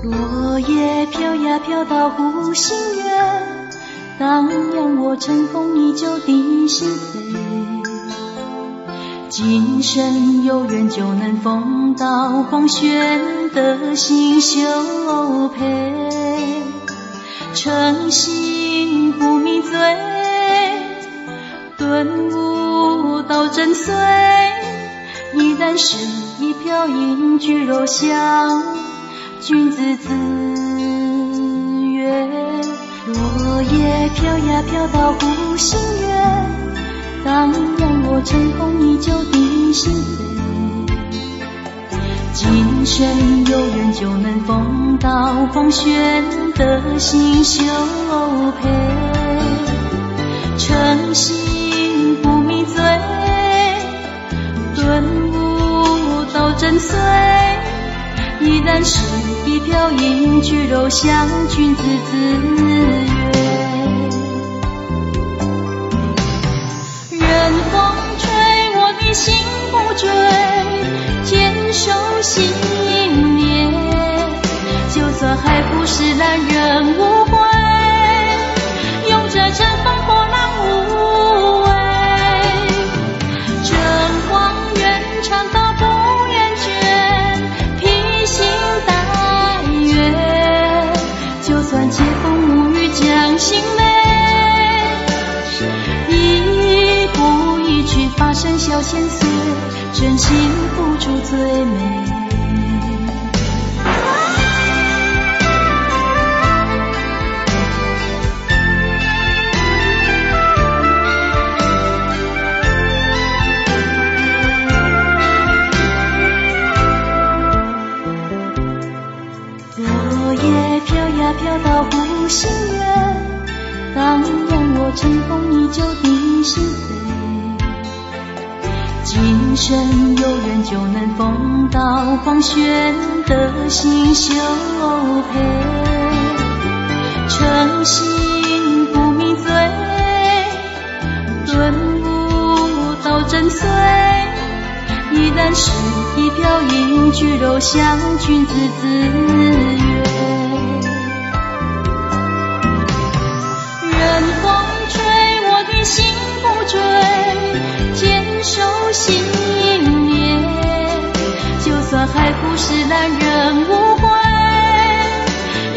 落叶飘呀飘到湖心月，荡漾我乘风依旧的心扉。今生有缘就能逢到黄轩的新秀配，诚心不迷醉，顿悟到真髓。一旦是一瓢饮，居柔香，君子自悦。落叶飘呀飘到湖心月，荡漾我乘风依旧的心扉。今生有缘就能逢到黄轩的新秀配，诚心不迷醉，顿悟到真髓。一旦是一瓢饮，居柔香，君子自悦。任风吹，我的心不坠，坚守信念。就算海枯石烂人无悔，勇者乘风破浪无畏。真望远长到不厌倦，披星戴月。就算解风无语将心累，一步一曲发生小千岁，真心付出最美。落叶飘呀飘到湖心月，荡漾我乘风依旧的心扉。今生有缘就能逢到黄轩的新秀配，诚心不迷醉，顿悟到真髓。一旦是一瓢饮，居柔香，君子自悦。任风吹，我的心不坠，坚守信念。就算海枯石烂人无悔，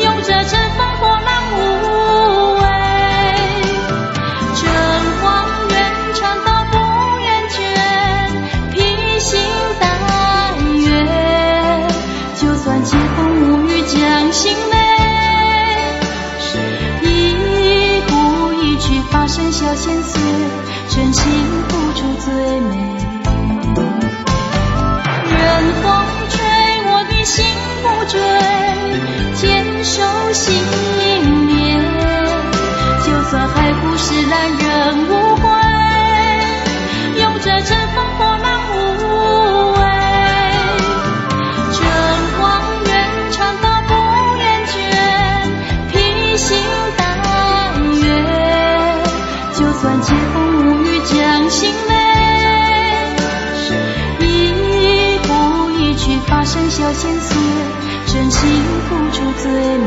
勇者乘风破浪无畏。真望远长到不厌倦，披星戴月。就算解风无语将心累，一步一曲发生小千岁，真心付出最美。任风吹，我的心不坠，坚守信念。就算海枯石烂人无悔，勇者乘风破浪无畏。真望远长到不厌倦，披星戴月。就算解风无语将心累，一步一曲发生小千岁，真心付出最美。